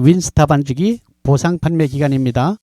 윈스타 반죽이 보상 판매 기간입니다.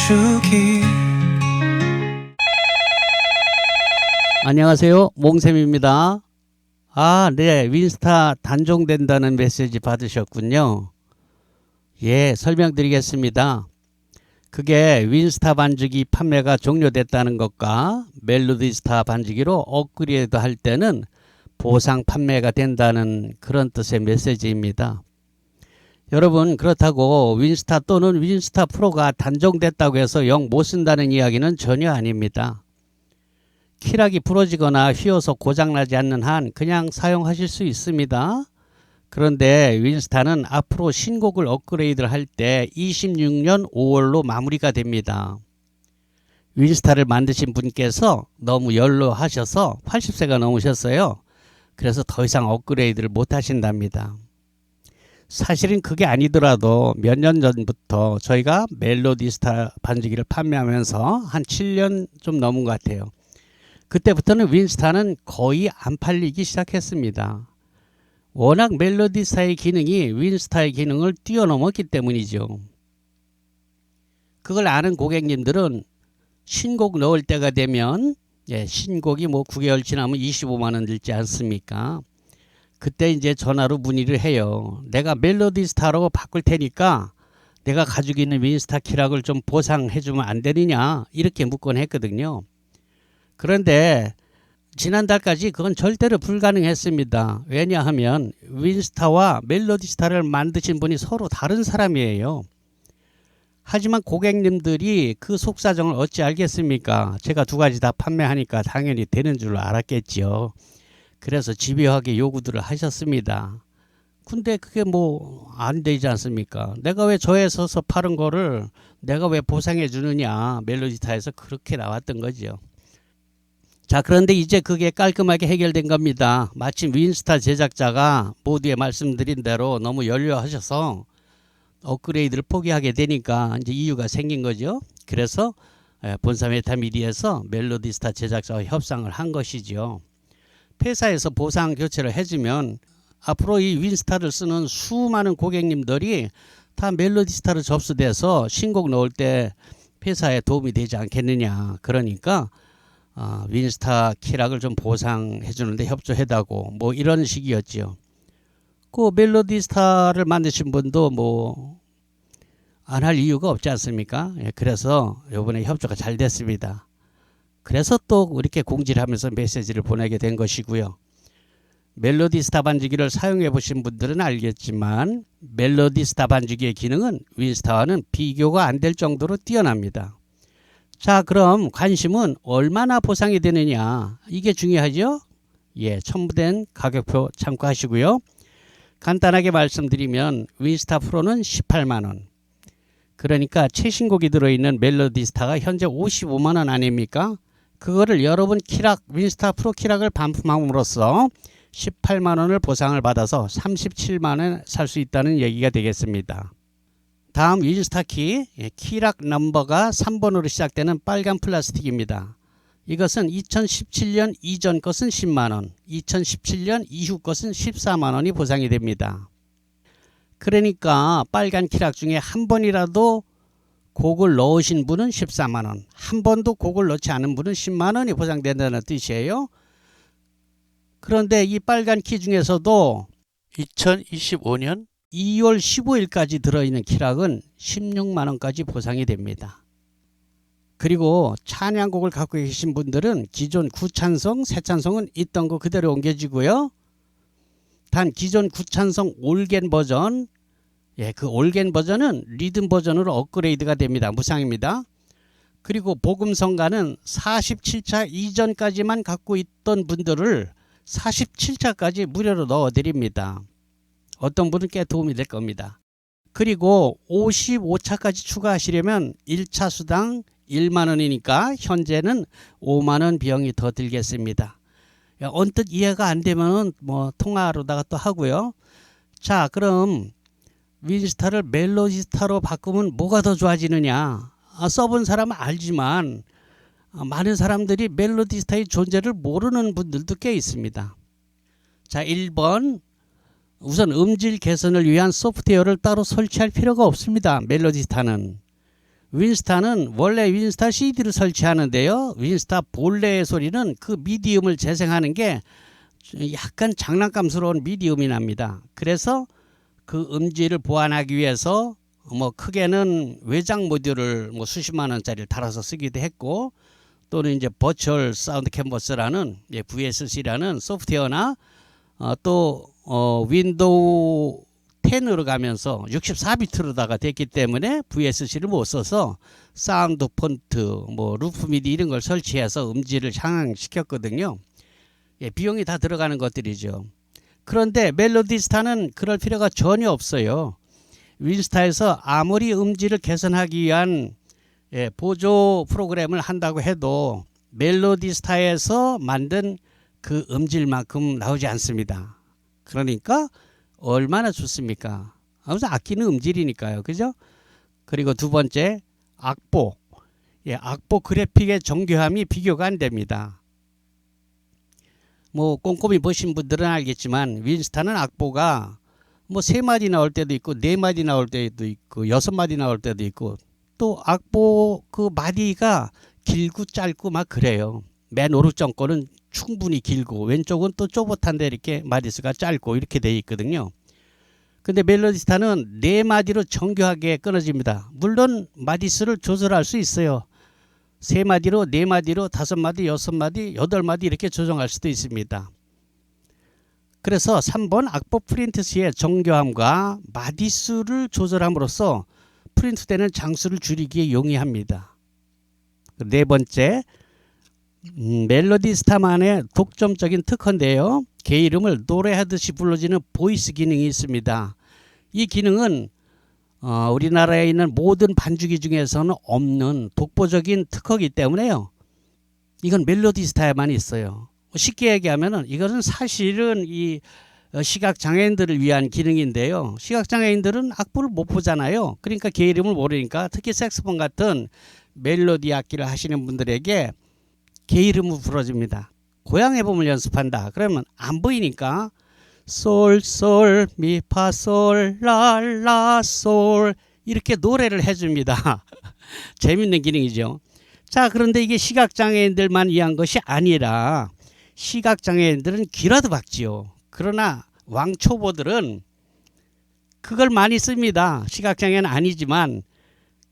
반죽이 안녕하세요, 몽쌤입니다. 네, 윈스타 단종된다는 메시지 받으셨군요. 예, 설명드리겠습니다. 그게 윈스타 반죽이 판매가 종료됐다는 것과 멜로디스타 반죽기로 업그레이드 할 때는 보상 판매가 된다는 그런 뜻의 메시지입니다. 여러분, 그렇다고 윈스타 또는 윈스타 프로가 단종됐다고 해서 영 못 쓴다는 이야기는 전혀 아닙니다. 키락이 부러지거나 휘어서 고장나지 않는 한 그냥 사용하실 수 있습니다. 그런데 윈스타는 앞으로 신곡을 업그레이드를 할 때 26년 5월로 마무리가 됩니다. 윈스타를 만드신 분께서 너무 연로하셔서 80세가 넘으셨어요. 그래서 더 이상 업그레이드를 못 하신답니다. 사실은 그게 아니더라도 몇 년 전부터 저희가 멜로디스타 반죽기를 판매하면서 한 7년 좀 넘은 것 같아요. 그때부터는 윈스타는 거의 안 팔리기 시작했습니다. 워낙 멜로디스타의 기능이 윈스타의 기능을 뛰어넘었기 때문이죠. 그걸 아는 고객님들은 신곡 넣을 때가 되면 신곡이 9개월 지나면 25만 원 들지 않습니까? 그때 이제 전화로 문의를 해요. 내가 멜로디스타로 바꿀 테니까 내가 가지고 있는 윈스타 키락을 좀 보상해 주면 안 되느냐, 이렇게 묻곤 했거든요. 그런데 지난달까지 그건 절대로 불가능했습니다. 왜냐하면 윈스타와 멜로디스타를 만드신 분이 서로 다른 사람이에요. 하지만 고객님들이 그 속사정을 어찌 알겠습니까? 제가 두 가지 다 판매하니까 당연히 되는 줄 알았겠지요. 그래서 집요하게 요구들을 하셨습니다. 근데 그게 안 되지 않습니까? 내가 왜 저에 서서 파는 거를 내가 왜 보상해 주느냐, 멜로디스타에서 그렇게 나왔던 거죠. 자, 그런데 이제 그게 깔끔하게 해결된 겁니다. 마침 윈스타 제작자가 모두에 말씀드린 대로 너무 연료하셔서 업그레이드를 포기하게 되니까 이제 이유가 생긴 거죠. 그래서 본사 메타미디에서 멜로디스타 제작자와 협상을 한 것이죠. 회사에서 보상 교체를 해주면 앞으로 이 윈스타를 쓰는 수많은 고객님들이 다 멜로디스타로 접수돼서 신곡 넣을 때 회사에 도움이 되지 않겠느냐. 그러니까 윈스타 키락을 좀 보상해 주는데 협조해달라고 뭐 이런 식이었지요. 그 멜로디스타를 만드신 분도 뭐 안 할 이유가 없지 않습니까? 예, 그래서 이번에 협조가 잘 됐습니다. 그래서 또 이렇게 공지를 하면서 메시지를 보내게 된 것이고요. 멜로디스타 반주기를 사용해 보신 분들은 알겠지만 멜로디스타 반주기의 기능은 윈스타와는 비교가 안 될 정도로 뛰어납니다. 자, 그럼 관심은 얼마나 보상이 되느냐, 이게 중요하죠. 예, 첨부된 가격표 참고하시고요. 간단하게 말씀드리면 윈스타 프로는 18만원, 그러니까 최신곡이 들어있는 멜로디스타가 현재 55만원 아닙니까? 그거를 여러분 키락 윈스타 프로 키락을 반품함으로써 18만원을 보상을 받아서 37만원에 살 수 있다는 얘기가 되겠습니다. 다음 윈스타 키, 키락 넘버가 3번으로 시작되는 빨간 플라스틱입니다. 이것은 2017년 이전 것은 10만원, 2017년 이후 것은 14만원이 보상이 됩니다. 그러니까 빨간 키락 중에 한 번이라도 곡을 넣으신 분은 14만원, 한 번도 곡을 넣지 않은 분은 10만원이 보상된다는 뜻이에요. 그런데 이 빨간 키 중에서도 2025년 2월 15일까지 들어있는 키락은 16만원까지 보상이 됩니다. 그리고 찬양곡을 갖고 계신 분들은 기존 구찬성, 새찬성은 있던 거 그대로 옮겨지고요. 단 기존 구찬성 올겐 버전, 그 올겐 버전은 리듬 버전으로 업그레이드가 됩니다. 무상입니다. 그리고 복음성가는 47차 이전까지만 갖고 있던 분들을 47차까지 무료로 넣어드립니다. 어떤 분은 꽤 도움이 될 겁니다. 그리고 55차까지 추가하시려면 1차 수당 1만원이니까 현재는 5만원 비용이 더 들겠습니다. 언뜻 이해가 안 되면 뭐 통화로다가 또 하고요. 자, 그럼 윈스타를 멜로디스타로 바꾸면 뭐가 더 좋아지느냐? 써본 사람은 알지만 많은 사람들이 멜로디스타의 존재를 모르는 분들도 꽤 있습니다. 자, 1번, 우선 음질 개선을 위한 소프트웨어를 따로 설치할 필요가 없습니다. 멜로디스타는. 윈스타는 원래 윈스타 CD를 설치하는데요. 윈스타 본래의 소리는 그 미디움을 재생하는 게 약간 장난감스러운 미디움이 납니다. 그래서 그 음질을 보완하기 위해서 뭐 크게는 외장 모듈을 뭐 수십만 원짜리를 달아서 쓰기도 했고, 또는 이제 버추얼 사운드 캔버스라는 VSC라는 소프트웨어나 또 윈도우 10으로 가면서 64비트로다가 됐기 때문에 VSC를 못 써서 사운드 폰트, 뭐 루프 미디 이런 걸 설치해서 음질을 향상시켰거든요. 비용이 다 들어가는 것들이죠. 그런데 멜로디스타는 그럴 필요가 전혀 없어요. 윈스타에서 아무리 음질을 개선하기 위한 보조 프로그램을 한다고 해도 멜로디스타에서 만든 그 음질만큼 나오지 않습니다. 그러니까 얼마나 좋습니까? 아무튼 악기는 음질이니까요. 그죠? 그리고 두 번째, 악보. 악보 그래픽의 정교함이 비교가 안 됩니다. 뭐 꼼꼼히 보신 분들은 알겠지만 윈스타는 악보가 뭐 3마디 나올 때도 있고 4마디 나올 때도 있고 6마디 나올 때도 있고, 또 악보 그 마디가 길고 짧고 막 그래요. 맨 오른쪽 거는 충분히 길고 왼쪽은 또 쪼봇한데 이렇게 마디수가 짧고 이렇게 돼 있거든요. 근데 멜로디스타는 4마디로 정교하게 끊어집니다. 물론 마디수를 조절할 수 있어요. 3마디로 4마디로 5마디 6마디 8마디 이렇게 조정할 수도 있습니다. 그래서 3번 악보 프린트 시의 정교함과 마디수를 조절함으로써 프린트되는 장수를 줄이기에 용이합니다. 네 번째, 멜로디스타만의 독점적인 특허인데요. 개 이름을 노래하듯이 불러지는 보이스 기능이 있습니다. 이 기능은 우리나라에 있는 모든 반주기 중에서는 없는 독보적인 특허이기 때문에요. 이건 멜로디스타에만 있어요. 쉽게 얘기하면은 이것은 사실은 이 시각장애인들을 위한 기능인데요. 시각장애인들은 악보를 못 보잖아요. 그러니까 개 이름을 모르니까 특히 색소폰 같은 멜로디 악기를 하시는 분들에게 개 이름을 불러줍니다. 고향 해봄을 연습한다. 그러면 안 보이니까 솔, 솔, 미, 파, 솔, 라, 라, 솔 이렇게 노래를 해줍니다. 재밌는 기능이죠. 자, 그런데 이게 시각장애인들만 위한 것이 아니라 시각장애인들은 귀라도 박지요. 그러나 왕초보들은 그걸 많이 씁니다. 시각장애는 아니지만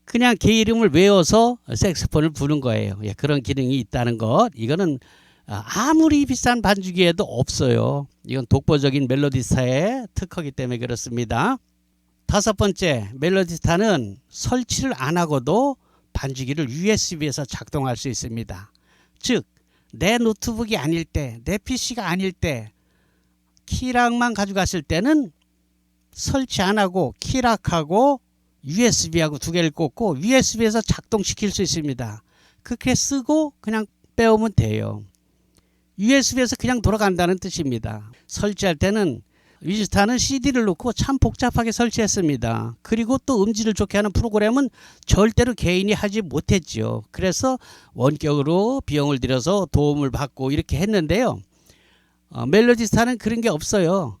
그냥 개 이름을 외워서 색소폰을 부는 거예요. 예, 그런 기능이 있다는 것. 이거는 아무리 비싼 반주기에도 없어요. 이건 독보적인 멜로디스타의 특허이기 때문에 그렇습니다. 다섯 번째, 멜로디스타는 설치를 안 하고도 반주기를 USB에서 작동할 수 있습니다. 즉, 내 노트북이 아닐 때, 내 PC가 아닐 때 키락만 가져갔을 때는 설치 안 하고 키락하고 USB하고 두 개를 꽂고 USB에서 작동시킬 수 있습니다. 그렇게 쓰고 그냥 빼오면 돼요. USB에서 그냥 돌아간다는 뜻입니다. 설치할 때는 위즈스타는 CD를 넣고 참 복잡하게 설치했습니다. 그리고 또 음질을 좋게 하는 프로그램은 절대로 개인이 하지 못했지요. 그래서 원격으로 비용을 들여서 도움을 받고 이렇게 했는데요. 멜로디스타는 그런 게 없어요.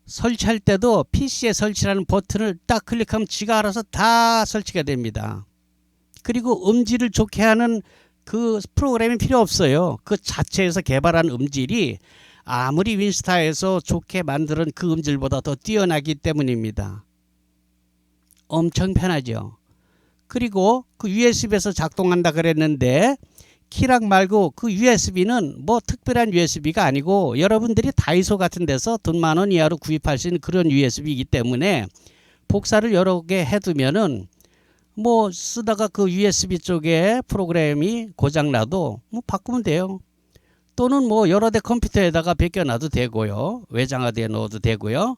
설치할 때도 PC에 설치라는 버튼을 딱 클릭하면 지가 알아서 다 설치가 됩니다. 그리고 음질을 좋게 하는 그 프로그램이 필요 없어요. 그 자체에서 개발한 음질이 아무리 윈스타에서 좋게 만드는 그 음질보다 더 뛰어나기 때문입니다. 엄청 편하죠. 그리고 그 USB에서 작동한다 그랬는데 키락 말고 그 USB는 뭐 특별한 USB가 아니고 여러분들이 다이소 같은 데서 돈 10,000원 이하로 구입할 수 있는 그런 USB이기 때문에 복사를 여러 개 해두면은 뭐 쓰다가 그 USB 쪽에 프로그램이 고장나도 뭐 바꾸면 돼요. 또는 뭐 여러 대 컴퓨터에다가 베껴놔도 되고요. 외장하드에 넣어도 되고요.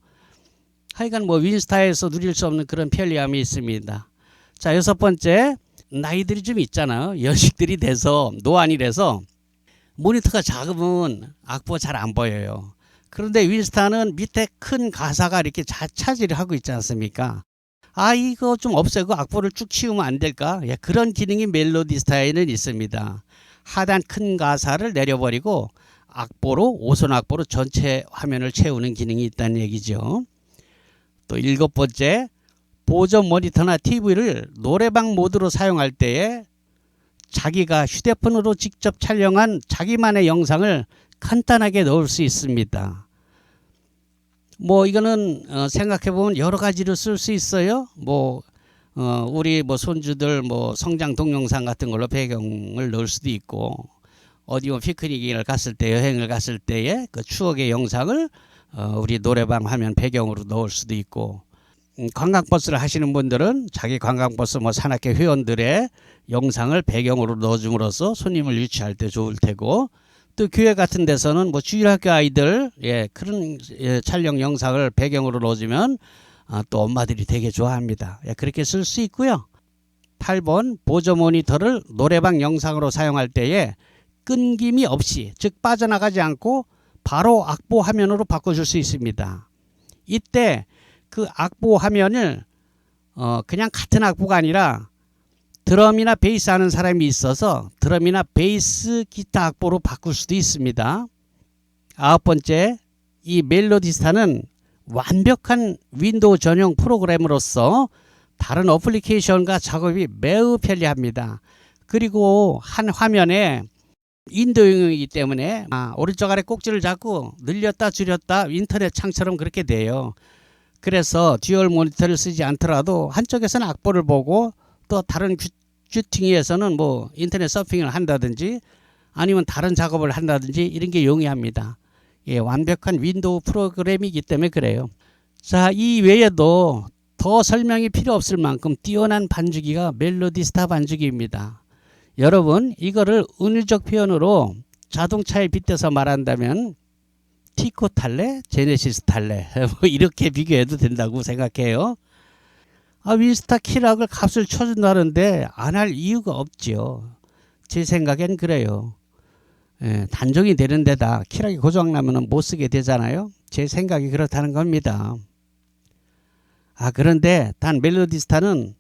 하여간 뭐 윈스타에서 누릴 수 없는 그런 편리함이 있습니다. 자, 여섯 번째, 나이들이 좀 있잖아요. 연식들이 돼서 노안이 돼서 모니터가 작으면 악보가 잘 안 보여요. 그런데 윈스타는 밑에 큰 가사가 이렇게 차지를 하고 있지 않습니까? 아, 이거 좀 없애고 악보를 쭉 치우면 안 될까? 예, 그런 기능이 멜로디스타에는 있습니다. 하단 큰 가사를 내려버리고 악보로, 오선 악보로 전체 화면을 채우는 기능이 있다는 얘기죠. 또 일곱 번째, 보조 모니터나 TV를 노래방 모드로 사용할 때에 자기가 휴대폰으로 직접 촬영한 자기만의 영상을 간단하게 넣을 수 있습니다. 뭐 이거는 생각해보면 여러 가지로 쓸 수 있어요. 우리 손주들 성장 동영상 같은 걸로 배경을 넣을 수도 있고, 어디 피크닉을 갔을 때, 여행을 갔을 때의 그 추억의 영상을 우리 노래방 화면 배경으로 넣을 수도 있고, 관광버스를 하시는 분들은 자기 관광버스 산악회 회원들의 영상을 배경으로 넣어줌으로써 손님을 유치할 때 좋을 테고, 또 교회 같은 데서는 주일학교 아이들 그런 촬영 영상을 배경으로 넣어주면 또 엄마들이 되게 좋아합니다. 그렇게 쓸 수 있고요. 8번, 보조 모니터를 노래방 영상으로 사용할 때에 끊김이 없이, 즉 빠져나가지 않고 바로 악보 화면으로 바꿔줄 수 있습니다. 이때 그 악보 화면을 그냥 같은 악보가 아니라 드럼이나 베이스 하는 사람이 있어서 드럼이나 베이스 기타 악보로 바꿀 수도 있습니다. 아홉 번째, 이 멜로디스타는 완벽한 윈도우 전용 프로그램으로서 다른 어플리케이션과 작업이 매우 편리합니다. 그리고 한 화면에 윈도우이기 때문에 오른쪽 아래 꼭지를 잡고 늘렸다 줄였다 인터넷 창처럼 그렇게 돼요. 그래서 듀얼 모니터를 쓰지 않더라도 한쪽에서는 악보를 보고 또 다른 슈팅에서는 인터넷 서핑을 한다든지 아니면 다른 작업을 한다든지 이런 게 용이합니다. 완벽한 윈도우 프로그램이기 때문에 그래요. 자, 이 외에도 더 설명이 필요 없을 만큼 뛰어난 반주기가 멜로디스타 반주기입니다. 여러분, 이거를 은유적 표현으로 자동차에 빗대서 말한다면 티코 탈래? 제네시스 탈래? 이렇게 비교해도 된다고 생각해요. 윈스타 키락을 값을 쳐준다는데 안 할 이유가 없지요. 제 생각엔 그래요. 단종이 되는 데다 키락이 고장나면 못 쓰게 되잖아요. 제 생각이 그렇다는 겁니다. 그런데 단 멜로디스타는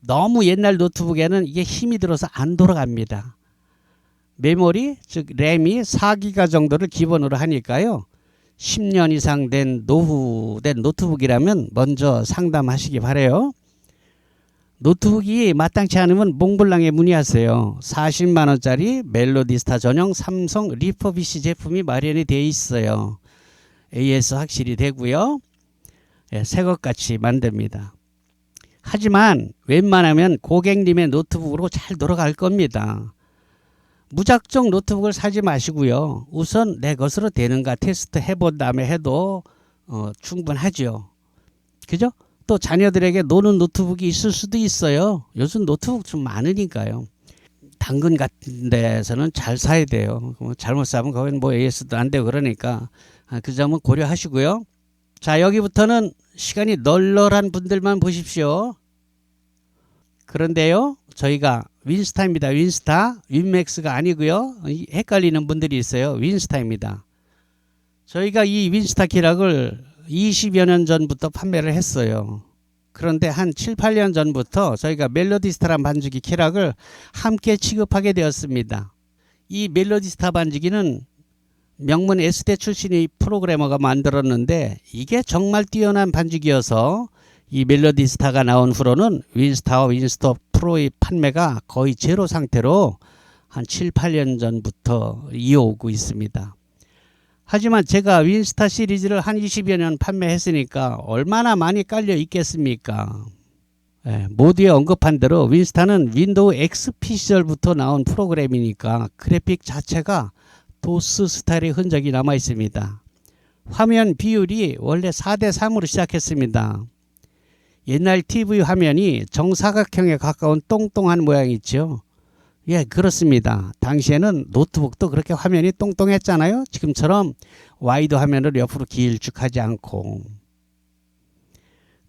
너무 옛날 노트북에는 이게 힘이 들어서 안 돌아갑니다. 메모리, 즉 램이 4기가 정도를 기본으로 하니까요. 10년 이상 된 노후된 노트북이라면 먼저 상담하시기 바래요. 노트북이 마땅치 않으면 몽블랑에 문의하세요. 40만 원짜리 멜로디스타 전용 삼성 리퍼비시 제품이 마련이 되어 있어요. AS 확실히 되고요. 예, 새것같이 만듭니다. 하지만 웬만하면 고객님의 노트북으로 잘 돌아갈 겁니다. 무작정 노트북을 사지 마시고요. 우선 내 것으로 되는가 테스트 해본 다음에 해도 충분하죠. 그죠? 또 자녀들에게 노는 노트북이 있을 수도 있어요. 요즘 노트북 좀 많으니까요. 당근 같은 데서는 잘 사야 돼요. 잘못 사면 거기는 뭐 AS도 안 되고 그러니까 그 점은 고려하시고요. 자, 여기부터는 시간이 널널한 분들만 보십시오. 그런데요, 저희가 윈스타입니다. 윈스타, 윈맥스가 아니고요. 헷갈리는 분들이 있어요. 윈스타입니다. 저희가 이 윈스타 키락을 20여 년 전부터 판매를 했어요. 그런데 한 7, 8년 전부터 저희가 멜로디스타란 반죽이 키락을 함께 취급하게 되었습니다. 이 멜로디스타 반죽이는 명문 S대 출신의 프로그래머가 만들었는데 이게 정말 뛰어난 반죽이어서 이 멜로디스타가 나온 후로는 윈스타와 윈스톱 프로의 판매가 거의 제로 상태로 한 7, 8년 전부터 이어오고 있습니다. 하지만 제가 윈스타 시리즈를 한 20여 년 판매했으니까 얼마나 많이 깔려 있겠습니까? 예, 모두에 언급한 대로 윈스타는 윈도우 XP 시절부터 나온 프로그램이니까 그래픽 자체가 도스 스타일의 흔적이 남아 있습니다. 화면 비율이 원래 4:3으로 시작했습니다. 옛날 TV 화면이 정사각형에 가까운 똥똥한 모양이 있죠. 예, 그렇습니다. 당시에는 노트북도 그렇게 화면이 똥똥했잖아요. 지금처럼 와이드 화면을 옆으로 길쭉하지 않고.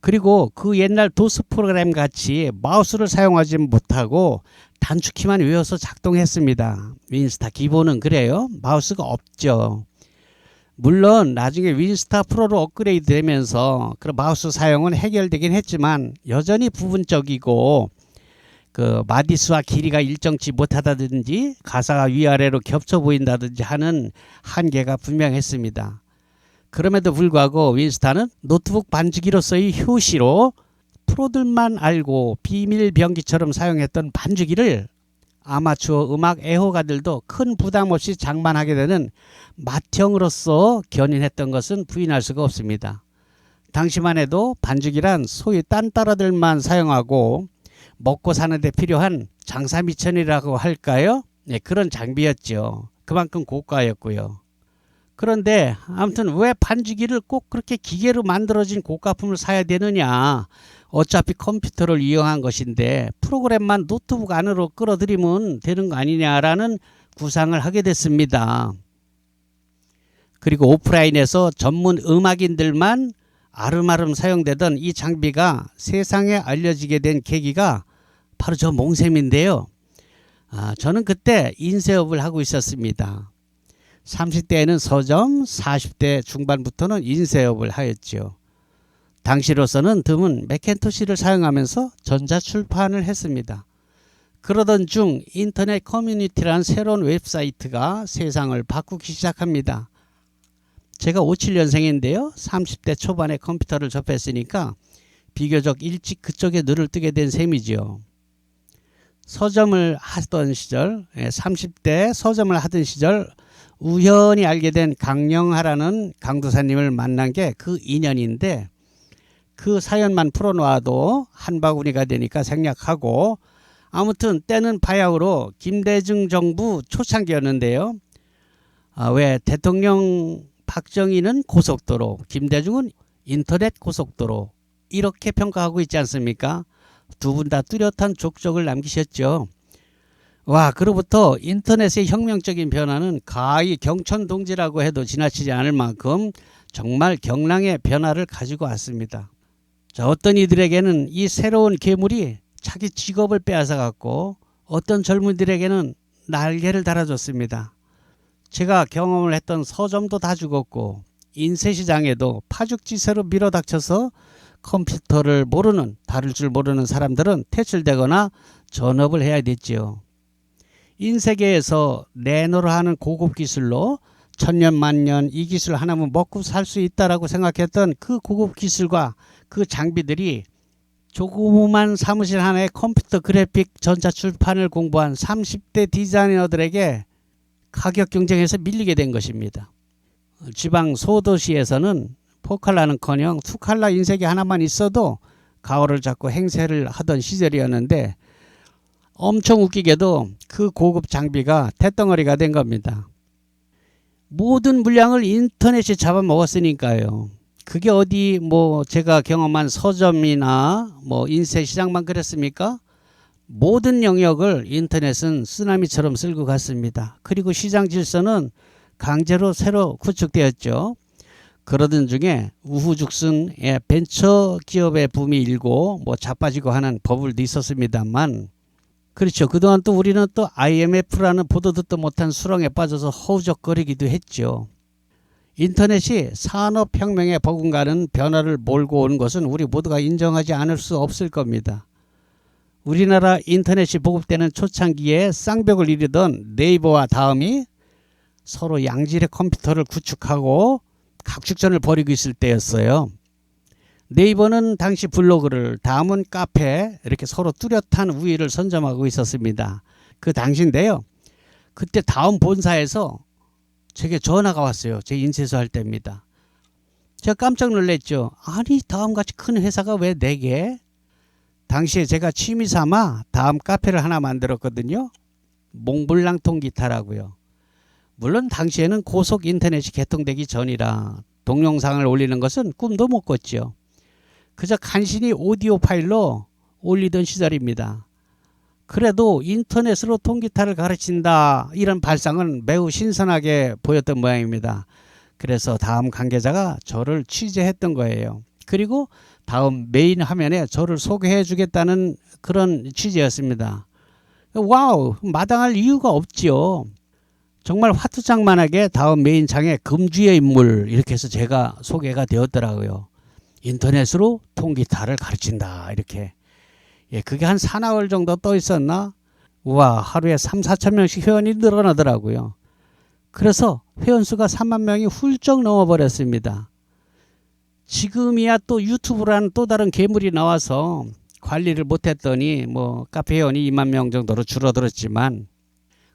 그리고 그 옛날 도스 프로그램 같이 마우스를 사용하지 못하고 단축키만 외워서 작동했습니다. 윈스타 기본은 그래요. 마우스가 없죠. 물론 나중에 윈스타 프로로 업그레이드 되면서 그 마우스 사용은 해결되긴 했지만 여전히 부분적이고 그 마디수와 길이가 일정치 못하다든지 가사가 위아래로 겹쳐 보인다든지 하는 한계가 분명했습니다. 그럼에도 불구하고 윈스타는 노트북 반죽기로서의 효시로 프로들만 알고 비밀 병기처럼 사용했던 반죽기를 아마추어 음악 애호가들도 큰 부담 없이 장만하게 되는 맏형으로서 견인했던 것은 부인할 수가 없습니다. 당시만 해도 반죽이란 소위 딴따라들만 사용하고 먹고 사는데 필요한 장사미천이라고 할까요? 네, 그런 장비였죠. 그만큼 고가였고요. 그런데 아무튼 왜 반죽기를 꼭 그렇게 기계로 만들어진 고가품을 사야 되느냐. 어차피 컴퓨터를 이용한 것인데 프로그램만 노트북 안으로 끌어들이면 되는 거 아니냐라는 구상을 하게 됐습니다. 그리고 오프라인에서 전문 음악인들만 아름아름 사용되던 이 장비가 세상에 알려지게 된 계기가 바로 저 몽셈인데요. 저는 그때 인쇄업을 하고 있었습니다. 30대에는 서점, 40대 중반부터는 인쇄업을 하였죠. 당시로서는 드문 맥킨토시를 사용하면서 전자출판을 했습니다. 그러던 중 인터넷 커뮤니티라는 새로운 웹사이트가 세상을 바꾸기 시작합니다. 제가 57년생인데요. 30대 초반에 컴퓨터를 접했으니까 비교적 일찍 그쪽에 눈을 뜨게 된 셈이죠. 서점을 하던 시절, 30대 서점을 하던 시절 우연히 알게 된 강영하라는 강도사님을 만난 게 그 인연인데 그 사연만 풀어놓아도 한 바구니가 되니까 생략하고 아무튼 때는 바야흐로 김대중 정부 초창기였는데요. 왜 대통령 박정희는 고속도로, 김대중은 인터넷 고속도로 이렇게 평가하고 있지 않습니까? 두 분 다 뚜렷한 족적을 남기셨죠. 와, 그로부터 인터넷의 혁명적인 변화는 가히 경천동지라고 해도 지나치지 않을 만큼 정말 경랑의 변화를 가지고 왔습니다. 자, 어떤 이들에게는 이 새로운 괴물이 자기 직업을 빼앗아갔고 어떤 젊은이들에게는 날개를 달아줬습니다. 제가 경험을 했던 서점도 다 죽었고 인쇄시장에도 파죽지세로 밀어닥쳐서 컴퓨터를 모르는, 다룰 줄 모르는 사람들은 퇴출되거나 전업을 해야 됐지요. 인쇄계에서 내노를 하는 고급 기술로 천년 만년 이 기술 하나면 먹고 살 수 있다라고 생각했던 그 고급 기술과 그 장비들이 조그만 사무실 하나에 컴퓨터 그래픽 전자출판을 공부한 30대 디자이너들에게 가격 경쟁에서 밀리게 된 것입니다. 지방 소도시에서는 4칼라는커녕 2칼라 인쇄기 하나만 있어도 가오를 잡고 행세를 하던 시절이었는데 엄청 웃기게도 그 고급 장비가 쇳덩어리가 된 겁니다. 모든 물량을 인터넷이 잡아먹었으니까요. 그게 어디 뭐 제가 경험한 서점이나 뭐 인쇄 시장만 그랬습니까? 모든 영역을 인터넷은 쓰나미처럼 쓸고 갔습니다. 그리고 시장 질서는 강제로 새로 구축되었죠. 그러던 중에 우후죽순의 벤처 기업의 붐이 일고 뭐 자빠지고 하는 버블도 있었습니다만, 그렇죠. 그동안 또 우리는 또 IMF라는 보도 듣도 못한 수렁에 빠져서 허우적거리기도 했죠. 인터넷이 산업혁명에 버금가는 변화를 몰고 온 것은 우리 모두가 인정하지 않을 수 없을 겁니다. 우리나라 인터넷이 보급되는 초창기에 쌍벽을 이루던 네이버와 다음이 서로 양질의 컴퓨터를 구축하고 각축전을 벌이고 있을 때였어요. 네이버는 당시 블로그를, 다음은 카페, 이렇게 서로 뚜렷한 우위를 선점하고 있었습니다. 그 당시인데요. 그때 다음 본사에서 제게 전화가 왔어요. 제 인쇄소 할 때입니다. 제가 깜짝 놀랐죠. 아니, 다음같이 큰 회사가 왜 4개? 당시에 제가 취미 삼아 다음 카페를 하나 만들었거든요. 몽블랑 통기타라고요. 물론 당시에는 고속 인터넷이 개통되기 전이라 동영상을 올리는 것은 꿈도 못 꿨죠. 그저 간신히 오디오 파일로 올리던 시절입니다. 그래도 인터넷으로 통기타를 가르친다, 이런 발상은 매우 신선하게 보였던 모양입니다. 그래서 다음 관계자가 저를 취재했던 거예요. 그리고 다음 메인 화면에 저를 소개해 주겠다는 그런 취재였습니다. 와우, 마땅할 이유가 없지요. 정말 화투장만하게 다음 메인 장에 금주의 인물, 이렇게 해서 제가 소개가 되었더라고요. 인터넷으로 통기타를 가르친다, 이렇게. 예, 그게 한 4나흘 정도 떠 있었나? 우와, 하루에 3-4천 명씩 회원이 늘어나더라고요. 그래서 회원수가 3만 명이 훌쩍 넘어버렸습니다. 지금이야 또 유튜브라는 또 다른 괴물이 나와서 관리를 못했더니 뭐 카페 회원이 2만 명 정도로 줄어들었지만,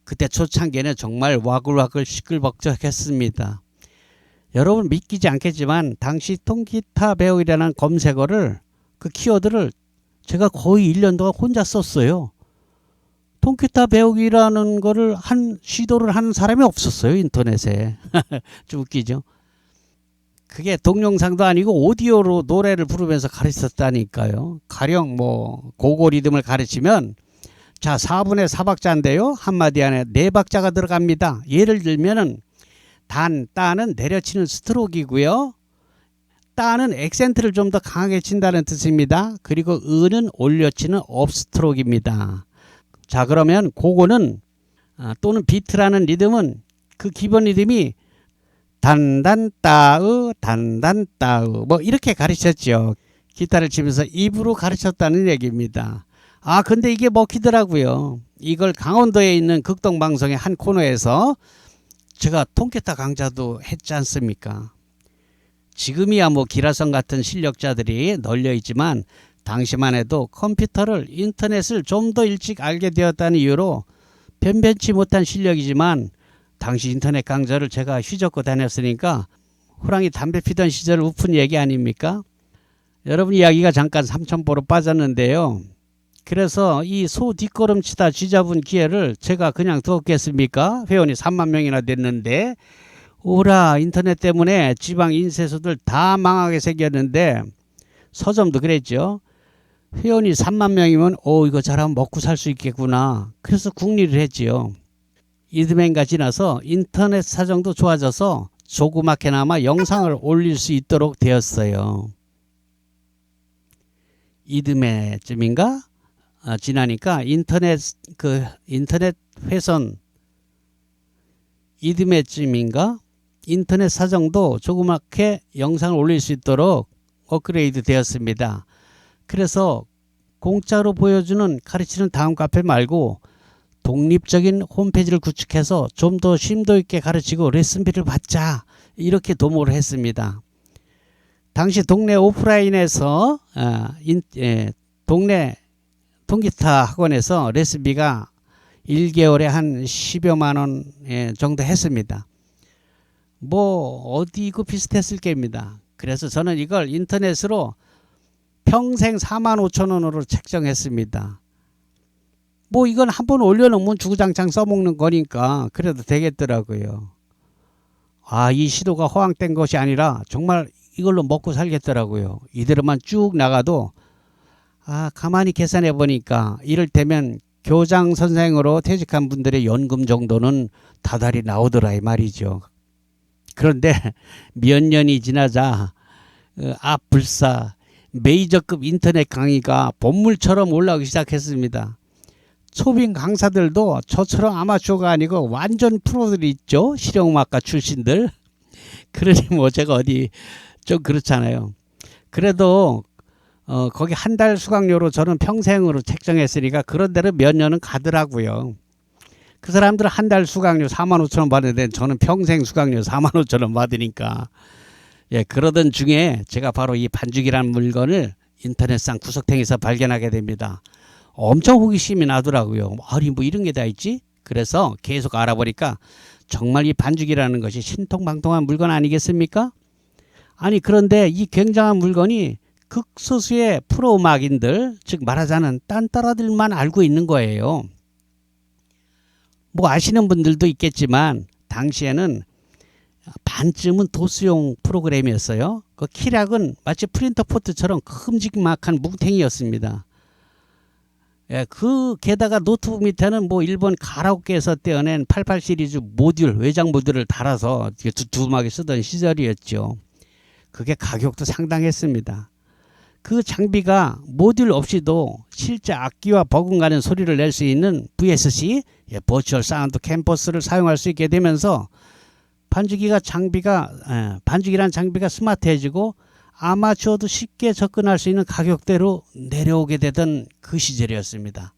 그때 초창기에는 정말 와글와글 시끌벅적했습니다. 여러분 믿기지 않겠지만 당시 통기타 배우기라는 검색어를, 그 키워드를 제가 거의 1년 동안 혼자 썼어요. 통기타 배우기라는 거를 시도를 하는 사람이 없었어요, 인터넷에. 좀 웃기죠. 그게 동영상도 아니고 오디오로 노래를 부르면서 가르쳤다니까요. 가령 뭐 고고 리듬을 가르치면, 자, 4분의 4박자인데요. 한마디 안에 4박자가 들어갑니다. 예를 들면은 단, 따는 내려치는 스트로크이고요. 따는 액센트를 좀 더 강하게 친다는 뜻입니다. 그리고 은은 올려치는 업스트로크입니다. 자, 그러면 그거는 또는 비트라는 리듬은 그 기본 리듬이 단단 따으 단단 따으 뭐 이렇게 가르쳤죠. 기타를 치면서 입으로 가르쳤다는 얘기입니다. 근데 이게 먹히더라고요. 이걸 강원도에 있는 극동방송의 한 코너에서 제가 통기타 강좌도 했지 않습니까? 지금이야 뭐 기라성 같은 실력자들이 널려 있지만 당시만 해도 컴퓨터를, 인터넷을 좀 더 일찍 알게 되었다는 이유로 변변치 못한 실력이지만, 당시 인터넷 강좌를 제가 휘젓고 다녔으니까 호랑이 담배 피던 시절 우픈 얘기 아닙니까? 여러분, 이야기가 잠깐 삼천포로 빠졌는데요. 그래서 이 소 뒷걸음치다 쥐잡은 기회를 제가 그냥 두었겠습니까? 회원이 3만 명이나 됐는데, 오라, 인터넷 때문에 지방 인쇄소들 다 망하게 생겼는데, 서점도 그랬죠. 회원이 3만 명이면 이거 잘하면 먹고 살 수 있겠구나. 그래서 국리를 했지요. 이듬해가 지나서 인터넷 사정도 좋아져서 조그맣게나마 영상을 올릴 수 있도록 되었어요. 이듬해쯤인가? 지나니까 인터넷 회선, 이듬해쯤인가? 인터넷 사정도 조그맣게 영상을 올릴 수 있도록 업그레이드 되었습니다. 그래서 공짜로 보여주는, 가르치는 다음 카페 말고 독립적인 홈페이지를 구축해서 좀 더 심도 있게 가르치고 레슨비를 받자, 이렇게 도모를 했습니다. 당시 동네 오프라인에서 동네 통기타 학원에서 레슨비가 1개월에 한 10여만 원 정도 했습니다. 뭐 어디 그 비슷했을 겁니다. 그래서 저는 이걸 인터넷으로 평생 45,000원으로 책정했습니다. 뭐 이건 한번 올려놓으면 주구장창 써먹는 거니까 그래도 되겠더라고요. 아, 이 시도가 허황된 것이 아니라 정말 이걸로 먹고 살겠더라고요. 이대로만 쭉 나가도 가만히 계산해 보니까 이를테면 교장 선생으로 퇴직한 분들의 연금 정도는 다달이 나오더라 이 말이죠. 그런데 몇 년이 지나자 불사 메이저급 인터넷 강의가 본물처럼 올라오기 시작했습니다. 초빙 강사들도 저처럼 아마추어가 아니고 완전 프로들이 있죠. 실용음악가 출신들. 그러니 뭐 제가 어디 좀 그렇잖아요. 그래도 거기 한 달 수강료로 저는 평생으로 책정했으니까 그런 데로 몇 년은 가더라고요. 그 사람들은 한 달 수강료 45,000원 받는데 저는 평생 수강료 45,000원 받으니까 그러던 중에 제가 바로 이 반죽이라는 물건을 인터넷상 구석탱이에서 발견하게 됩니다. 엄청 호기심이 나더라고요. 아니 뭐 이런 게 다 있지? 그래서 계속 알아보니까 정말 이 반죽이라는 것이 신통방통한 물건 아니겠습니까? 아니 그런데 이 굉장한 물건이 극소수의 프로 음악인들, 즉 말하자면 딴따라들만 알고 있는 거예요. 뭐 아시는 분들도 있겠지만 당시에는 반쯤은 도수용 프로그램이었어요. 그 키락은 마치 프린터 포트처럼 큼직막한 뭉탱이였습니다. 그 게다가 노트북 밑에는 뭐 일본 가라오케에서 떼어낸 88 시리즈 모듈, 외장 모듈을 달아서 두툼하게 쓰던 시절이었죠. 그게 가격도 상당했습니다. 그 장비가 모듈 없이도 실제 악기와 버금가는 소리를 낼 수 있는 VSC, 버추얼 사운드 캠퍼스를 사용할 수 있게 되면서 반죽이란 장비가 스마트해지고 아마추어도 쉽게 접근할 수 있는 가격대로 내려오게 되던 그 시절이었습니다.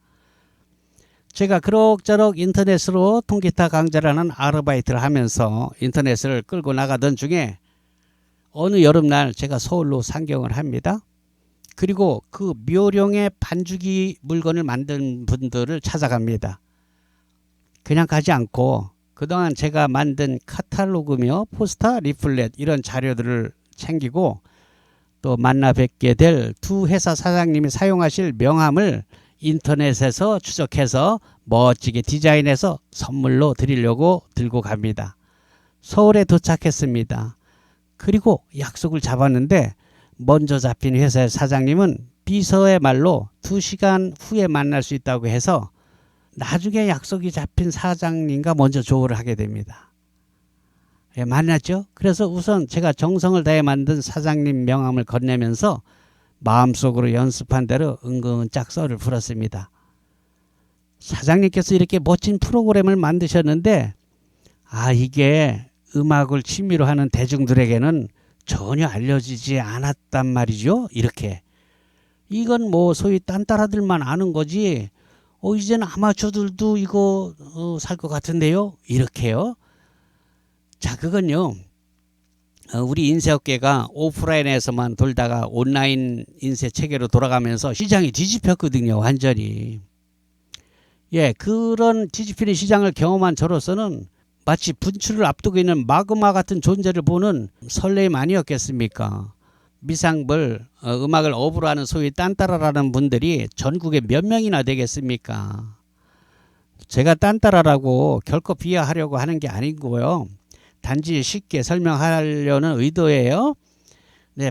제가 그럭저럭 인터넷으로 통기타 강좌라는 아르바이트를 하면서 인터넷을 끌고 나가던 중에 어느 여름날 제가 서울로 상경을 합니다. 그리고 그 묘령의 반죽이 물건을 만든 분들을 찾아갑니다. 그냥 가지 않고 그동안 제가 만든 카탈로그며 포스터, 리플렛 이런 자료들을 챙기고 또 만나 뵙게 될 두 회사 사장님이 사용하실 명함을 인터넷에서 추적해서 멋지게 디자인해서 선물로 드리려고 들고 갑니다. 서울에 도착했습니다. 그리고 약속을 잡았는데 먼저 잡힌 회사의 사장님은 비서의 말로 2시간 후에 만날 수 있다고 해서 나중에 약속이 잡힌 사장님과 먼저 조율을 하게 됩니다. 만났죠. 그래서 우선 제가 정성을 다해 만든 사장님 명함을 건네면서 마음속으로 연습한 대로 은근짝 썰을 풀었습니다. 사장님께서 이렇게 멋진 프로그램을 만드셨는데 이게 음악을 취미로 하는 대중들에게는 전혀 알려지지 않았단 말이죠. 이렇게. 이건 뭐 소위 딴따라들만 아는 거지 이제는 아마추어들도 이거 살 것 같은데요. 이렇게요. 자, 그건요. 우리 인쇄업계가 오프라인에서만 돌다가 온라인 인쇄 체계로 돌아가면서 시장이 뒤집혔거든요. 완전히. 그런 뒤집히는 시장을 경험한 저로서는 마치 분출을 앞두고 있는 마그마 같은 존재를 보는 설레임 아니었겠습니까? 미상불 음악을 업으로 하는 소위 딴따라라는 분들이 전국에 몇 명이나 되겠습니까? 제가 딴따라라고 결코 비하하려고 하는 게 아니고요. 단지 쉽게 설명하려는 의도예요.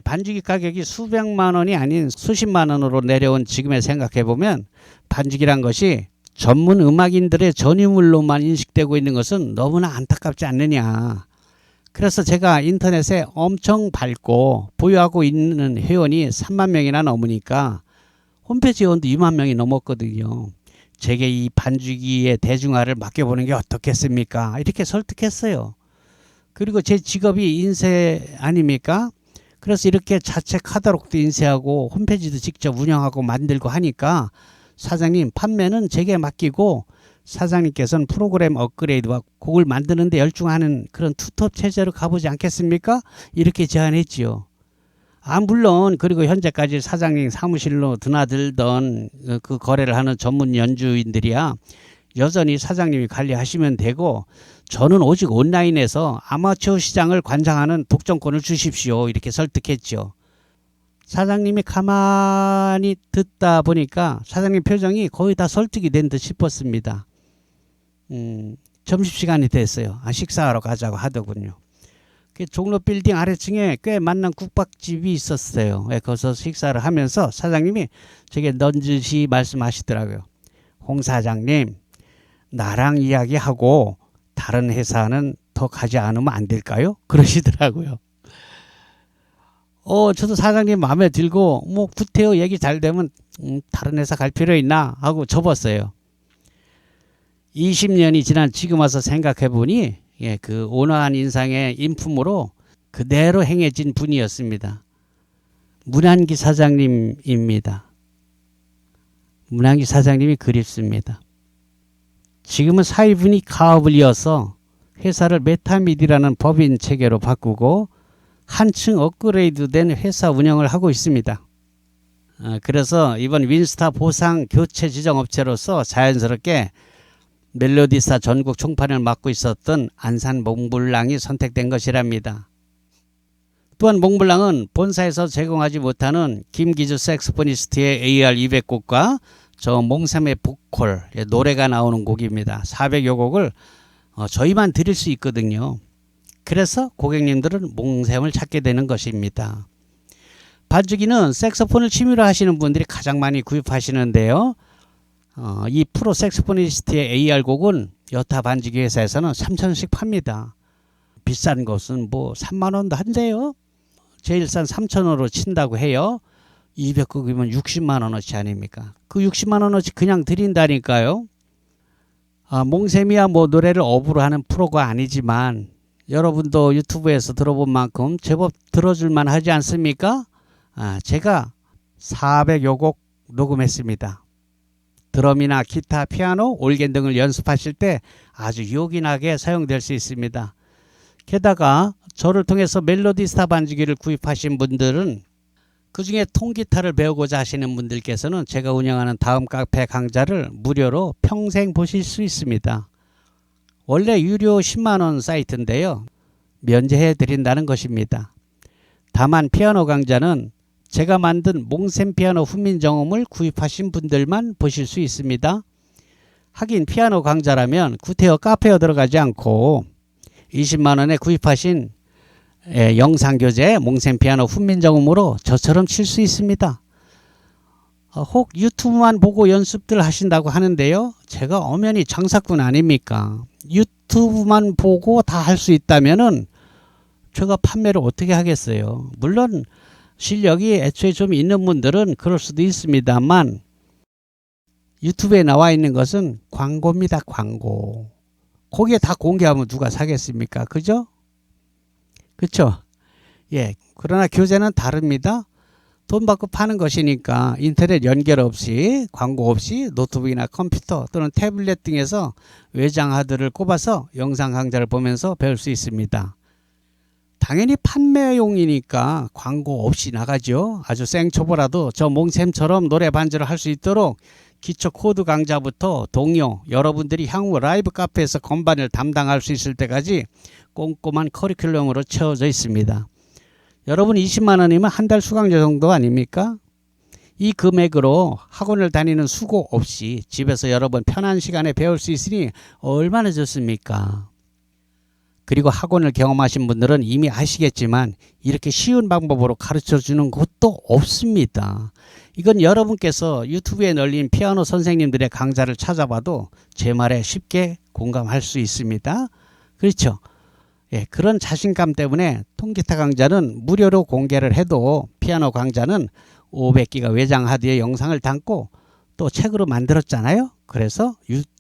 반죽이 가격이 수백만 원이 아닌 수십만 원으로 내려온 지금에 생각해보면 반죽이란 것이 전문 음악인들의 전유물로만 인식되고 있는 것은 너무나 안타깝지 않느냐. 그래서 제가 인터넷에 엄청 밟고 보유하고 있는 회원이 3만 명이나 넘으니까 홈페이지 회원도 2만 명이 넘었거든요. 제게 이 반죽이의 대중화를 맡겨보는 게 어떻겠습니까? 이렇게 설득했어요. 그리고 제 직업이 인쇄 아닙니까? 그래서 이렇게 자체 카탈로그도 인쇄하고 홈페이지도 직접 운영하고 만들고 하니까 사장님 판매는 제게 맡기고 사장님께서는 프로그램 업그레이드와 곡을 만드는 데 열중하는 그런 투톱 체제로 가보지 않겠습니까? 이렇게 제안했지요. 물론 그리고 현재까지 사장님 사무실로 드나들던 그 거래를 하는 전문 연주인들이야 여전히 사장님이 관리하시면 되고 저는 오직 온라인에서 아마추어 시장을 관장하는 독점권을 주십시오 이렇게 설득했죠. 사장님이 가만히 듣다 보니까 사장님 표정이 거의 다 설득이 된 듯 싶었습니다. 점심시간이 됐어요. 식사하러 가자고 하더군요. 그 종로 빌딩 아래층에 꽤 만난 국밥집이 있었어요. 거기서 식사를 하면서 사장님이 제게 넌지시 말씀하시더라고요. 홍 사장님, 나랑 이야기하고 다른 회사는 더 가지 않으면 안 될까요? 그러시더라고요. 저도 사장님 마음에 들고 뭐 구태여 얘기 잘 되면 다른 회사 갈 필요 있나 하고 접었어요. 20년이 지난 지금 와서 생각해 보니 그 온화한 인상의 인품으로 그대로 행해진 분이었습니다. 문한기 사장님입니다. 문한기 사장님이 그립습니다. 지금은 사위분이 가업을 이어서 회사를 메타미디라는 법인 체계로 바꾸고 한층 업그레이드된 회사 운영을 하고 있습니다. 그래서 이번 윈스타 보상 교체 지정업체로서 자연스럽게 멜로디스타 전국 총판을 맡고 있었던 안산 몽블랑이 선택된 것이랍니다. 또한 몽블랑은 본사에서 제공하지 못하는 김기주 색소포니스트의 AR200곡과 저 몽샘의 보컬 노래가 나오는 곡입니다. 400여 곡을 저희만 드릴 수 있거든요. 그래서 고객님들은 몽샘을 찾게 되는 것입니다. 반주기는 색소폰을 취미로 하시는 분들이 가장 많이 구입하시는데요. 이 프로 색소포니스트의 AR곡은 여타 반주기 회사에서는 3,000원씩 팝니다. 비싼 것은 뭐 3만원도 한대요. 제일 싼 3,000원으로 친다고 해요. 200곡이면 60만원어치 아닙니까? 그 60만원어치 그냥 드린다니까요. 몽샘이야 뭐 노래를 업으로 하는 프로가 아니지만 여러분도 유튜브에서 들어본 만큼 제법 들어줄만 하지 않습니까? 제가 400여 곡 녹음했습니다. 드럼이나 기타, 피아노, 올겐 등을 연습하실 때 아주 요긴하게 사용될 수 있습니다. 게다가 저를 통해서 멜로디스타 반주기를 구입하신 분들은 그중에 통기타를 배우고자 하시는 분들께서는 제가 운영하는 다음 카페 강좌를 무료로 평생 보실 수 있습니다. 원래 유료 10만원 사이트인데요. 면제해 드린다는 것입니다. 다만 피아노 강좌는 제가 만든 몽샘 피아노 훈민정음을 구입하신 분들만 보실 수 있습니다. 하긴 피아노 강좌라면 구태여 카페에 들어가지 않고 20만원에 구입하신 영상교재 몽샘 피아노 훈민정음으로 저처럼 칠 수 있습니다. 혹 유튜브만 보고 연습들 하신다고 하는데요. 제가 엄연히 장사꾼 아닙니까? 유튜브만 보고 다 할 수 있다면은 제가 판매를 어떻게 하겠어요? 물론 실력이 애초에 좀 있는 분들은 그럴 수도 있습니다만 유튜브에 나와 있는 것은 광고입니다. 광고. 거기에 다 공개하면 누가 사겠습니까? 그죠? 그렇죠? 예. 그러나 교재는 다릅니다. 돈 받고 파는 것이니까 인터넷 연결 없이 광고 없이 노트북이나 컴퓨터 또는 태블릿 등에서 외장 하드를 꼽아서 영상 강좌를 보면서 배울 수 있습니다. 당연히 판매용이니까 광고 없이 나가죠. 아주 생초보라도 저 몽샘처럼 노래 반주를 할 수 있도록 기초 코드 강좌부터 동요, 여러분들이 향후 라이브 카페에서 건반을 담당할 수 있을 때까지 꼼꼼한 커리큘럼으로 채워져 있습니다. 여러분 20만원이면 한 달 수강료 정도 아닙니까? 이 금액으로 학원을 다니는 수고 없이 집에서 여러분 편한 시간에 배울 수 있으니 얼마나 좋습니까? 그리고 학원을 경험하신 분들은 이미 아시겠지만 이렇게 쉬운 방법으로 가르쳐주는 곳도 없습니다. 이건 여러분께서 유튜브에 널린 피아노 선생님들의 강좌를 찾아봐도 제 말에 쉽게 공감할 수 있습니다. 그렇죠? 예, 그런 자신감 때문에 통기타 강좌는 무료로 공개를 해도 피아노 강좌는 500기가 외장 하드에 영상을 담고 또 책으로 만들었잖아요. 그래서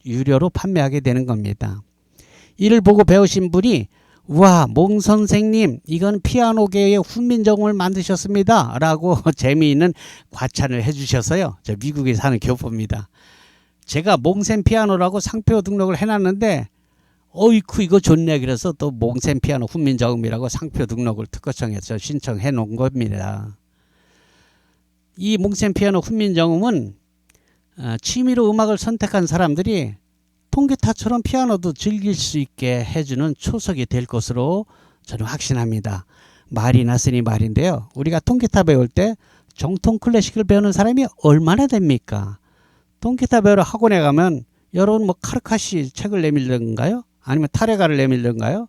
유료로 판매하게 되는 겁니다. 이를 보고 배우신 분이 와, 몽 선생님 이건 피아노계의 훈민정음을 만드셨습니다 라고 재미있는 과찬을 해주셔서요. 저 미국에 사는 교포입니다. 제가 몽샘 피아노라고 상표 등록을 해놨는데 어이쿠 이거 좋네. 그래서 또 몽센 피아노 훈민정음이라고 상표 등록을 특허청에서 신청해 놓은 겁니다. 이 몽센 피아노 훈민정음은 취미로 음악을 선택한 사람들이 통기타처럼 피아노도 즐길 수 있게 해주는 초석이 될 것으로 저는 확신합니다. 말이 났으니 말인데요. 우리가 통기타 배울 때 정통 클래식을 배우는 사람이 얼마나 됩니까? 통기타 배우러 학원에 가면 여러분 뭐 카르카시 책을 내밀던가요? 아니면 타레가를 내밀던가요?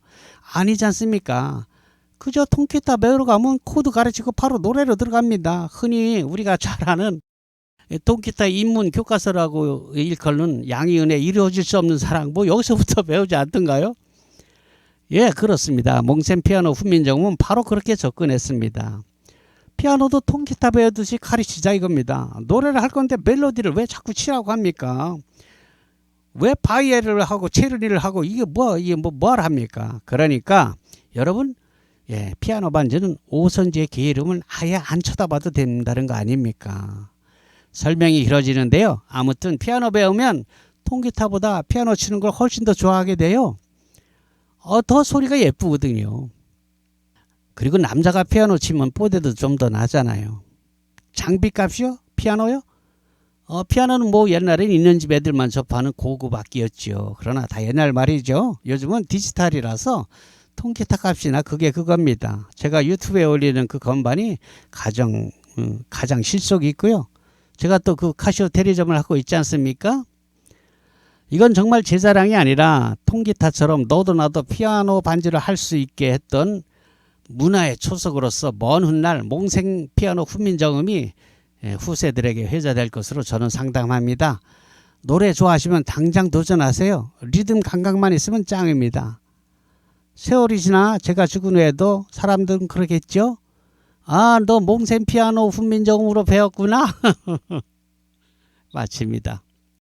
아니지 않습니까? 그저 통기타 배우러 가면 코드 가르치고 바로 노래로 들어갑니다. 흔히 우리가 잘 아는 통기타 입문 교과서라고 일컬는 양희은의 이루어질 수 없는 사랑, 뭐 여기서부터 배우지 않던가요? 예, 그렇습니다. 몽센 피아노 훈민정음은 바로 그렇게 접근했습니다. 피아노도 통기타 배우듯이 가르치자 이겁니다. 노래를 할 건데 멜로디를 왜 자꾸 치라고 합니까? 왜 바이엘을 하고 체르니를 하고 이게 뭐를 합니까? 그러니까 여러분, 예, 피아노 반주는 오선지의 개 이름은 아예 안 쳐다봐도 된다는 거 아닙니까? 설명이 길어지는데요. 아무튼 피아노 배우면 통기타보다 피아노 치는 걸 훨씬 더 좋아하게 돼요. 더 소리가 예쁘거든요. 그리고 남자가 피아노 치면 뽀대도 좀 더 나잖아요. 장비값이요? 피아노요? 피아노는 뭐 옛날엔 있는 집 애들만 접하는 고급 악기였죠. 그러나 다 옛날 말이죠. 요즘은 디지털이라서 통기타 값이나 그게 그겁니다. 제가 유튜브에 올리는 그 건반이 가장 실속이 있고요. 제가 또 그 카시오 대리점을 하고 있지 않습니까? 이건 정말 제 자랑이 아니라 통기타처럼 너도 나도 피아노 반주를 할 수 있게 했던 문화의 초석으로서 먼 훗날 몽생 피아노 훈민정음이 후세들에게 회자될 것으로 저는 상담합니다. 노래 좋아하시면 당장 도전하세요. 리듬 감각만 있으면 짱입니다. 세월이 지나 제가 죽은 후에도 사람들은 그러겠죠? 아, 너 몽센 피아노 훈민정음으로 배웠구나. 마칩니다.